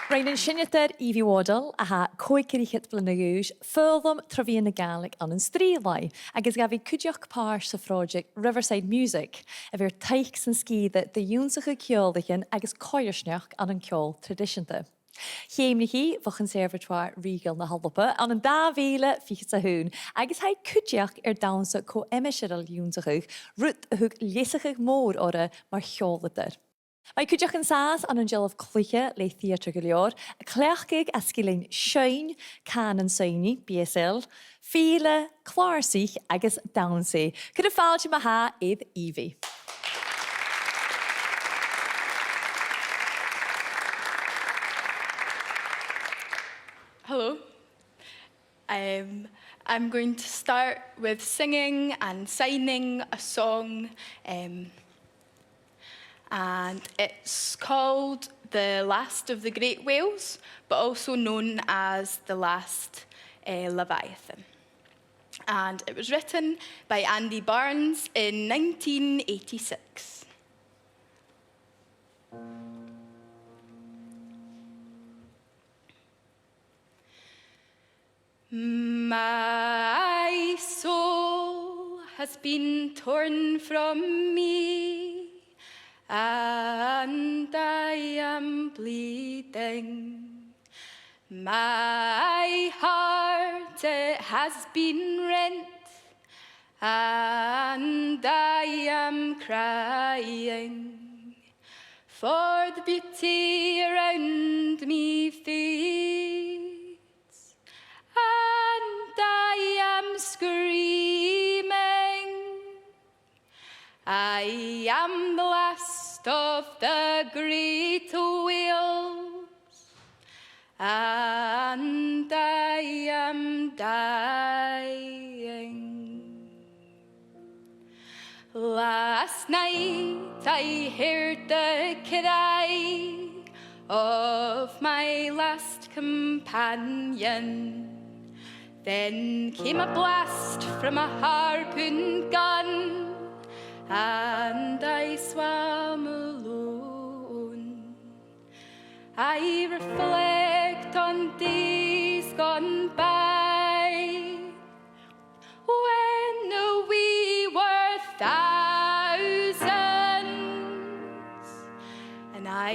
Rhain yn sineter Evie Waddle a ha coicyrichet blynagwys, ffyrddom trofian y gaelig an yn strilai, ag ys gafi cwdioch par sa project Riverside Music, a fyr teics yn sgydde dy ywnsach y cioldichen ag ys coersnioch an yn ciol traditionte. Heimni hi, fach yn servertoire regal na haldoppe, an yn da vele fichit sa hwn, ag ys hai cwdioch dawnsa co emisheral ywnsach rwt hwg lesachig môr ore mar chiolder. Mae cwdiach yn sas an yn gelf clwyche le theatr gylior, y cleachgig asgilyn Sioen, Can yn Soini, BSL, File, Clarsich agos Downsy. Cyda ffal ti ma ha idd Evie. Hello. I'm going to start with singing and signing a song. And it's called The Last of the Great Whales, but also known as The Last Leviathan. And it was written by Andy Barnes in 1986. My soul has been torn from me, and I am bleeding. My heart, it has been rent, and I am crying. For the beauty around me fades, and I am screaming. I am the last of the great whales, and I am dying. Last night I heard the cry of my last companion. Then came a blast from a harpoon gun, and I swam alone. I reflect on days gone by, when we were thousands, and I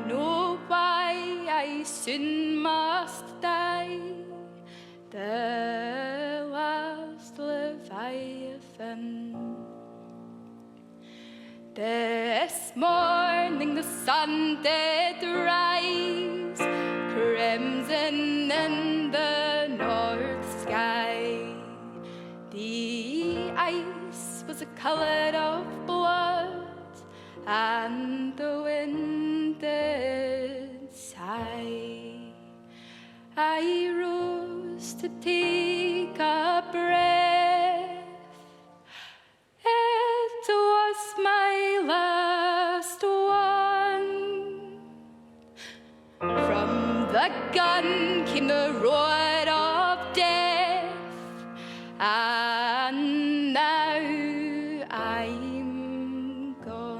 know why I soon must die. The last Leviathan. This morning the sun did rise, crimson in the north sky. The ice was the colour of blood, and the wind did sigh. I rose to take a breath. It was my last one. From the gun came the roar of death, and now I'm gone.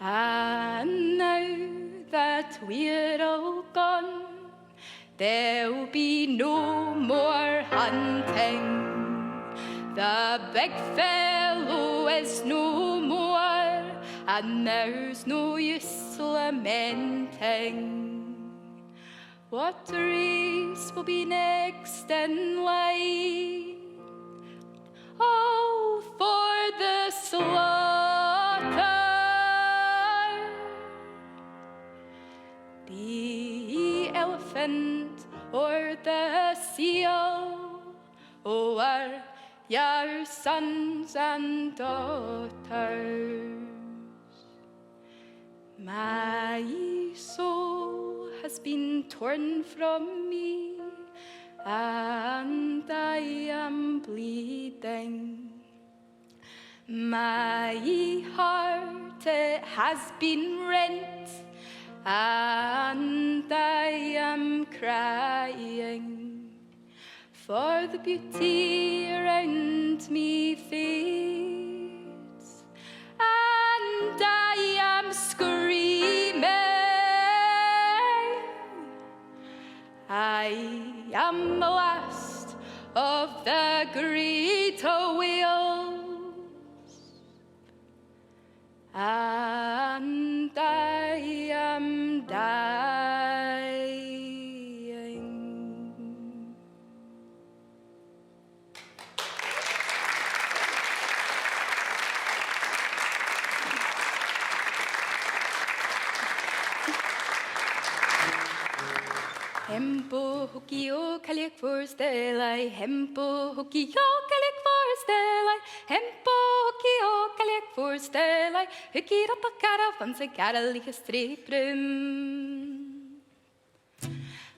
And now that we're all gone, there'll be no more hunting. The big fellow is no more, and there's no use lamenting. What race will be next in line? All for the slaughter. The elephant or the seal, or your sons and daughters. My soul has been torn from me, and I am bleeding. My heart it has been rent, and I am crying, for the beauty around me fades, and I am screaming. I am the last of the great whales, and I am dying. Hempo hukio kalik forstelai, hempo hukio kalik forstelai, hempo hukio kalik forstelai, hukira pakara vanse karalike striprum.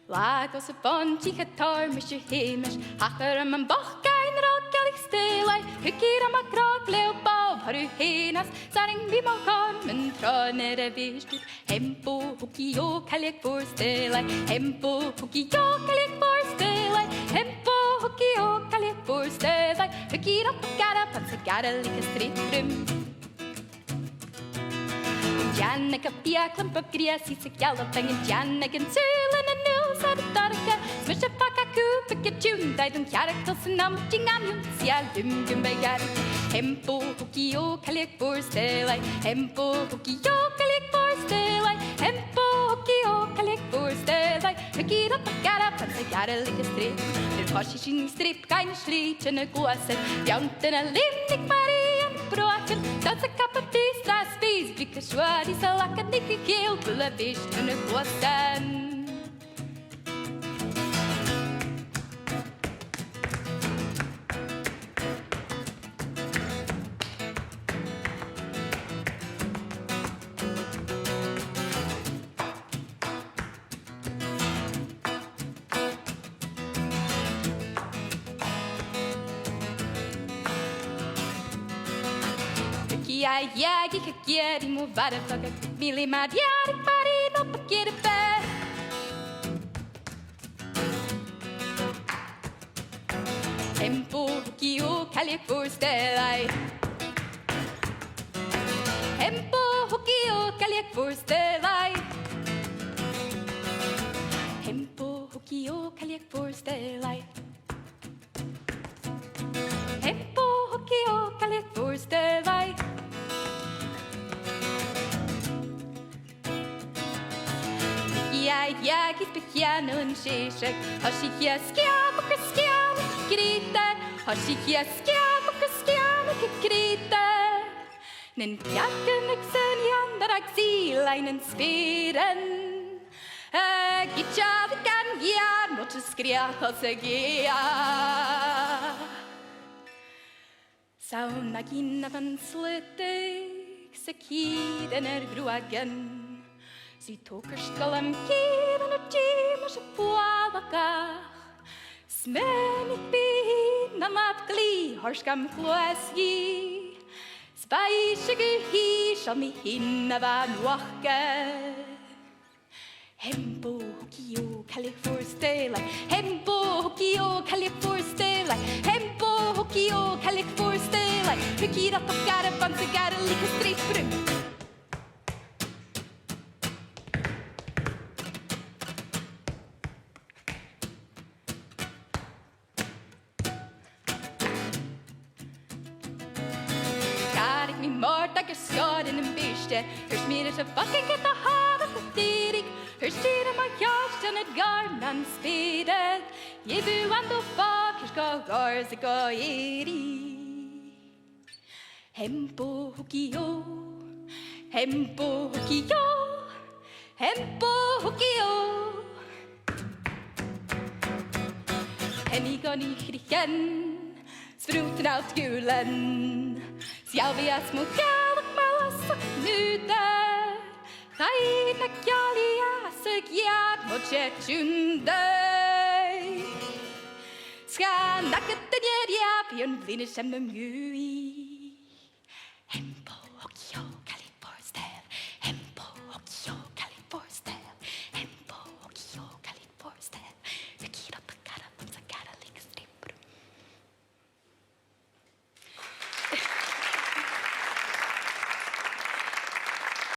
Lagos a bonji getar misje hemisch, hacher am an bachkein rockelig stelai, hukira makrok leopal haru henas, saring bimo carmen tronere vistur, hempo hukio kalik forstelai, hempo hukio kalik forstelai, hempo hukio kalik forstelai, hukira pakara vanse karalike striprum. Janne kapia klampa gria sisa galloping and Janne can sail in a news at a darka. Smash a pakaku, pick a tune, died on characters and numbing am sia dum gumbayari. Hempo hukio kalik for stay, hempo hukio kalik for stay, hempo hukio kalik for stay, Hukira pakara panse gara like strip. Poshin strip kein schliet in a guasen, jaunt in a limnik Marian broachen, that's a cup of tea, last piece, because what is a lack of nicky kill, pull a fish in a guasen. Ja, ik quiero mover a vaga, mili mariar parino pa quiere pé. Hempo hukio kalik for stay. Hempo hukio kalik for stay. Hempo hukio kalik for stay. Hempo hukio kalik for stay. Ja, ik begin een shishak. Als ik je schiam, ik schiam, ik krieten. Als ik je schiam, ik schiam, ik krieten. Nen jakken ik zijn jan, dat ik zie lijnen speren. Ik ja, ik kan ja, not te skriach als ik ja. Zou nagina van sluttig, se kieden gruagen. Sie tokerskal am kieren og timer så puavakach. Smenik bihin am avgli harskam kloesgi. Speisige hish am hinna van wakke. Hempo hukio kalik for stela. Hempo hukio kalik for stela. Hempo hukio kalik for stela. Hukira pakara bansagara like striprum. Skar in een beestje, heurs meer is een bakking in de haren verderig. Heurs stieren maar juist en het garn aan speden. Je bu aan de bak, heurs gar ze ga eri. Hempo hukio, hempo hukio, hempo hukio. En ik ga niet grieken, spruiten uit julen. Själv är små kärlek mellan saknuder. Hai na gialia sa giad mo jetundai. Sgan na gyda'r iap i'n flin y sem na mwy. Hempo o gio.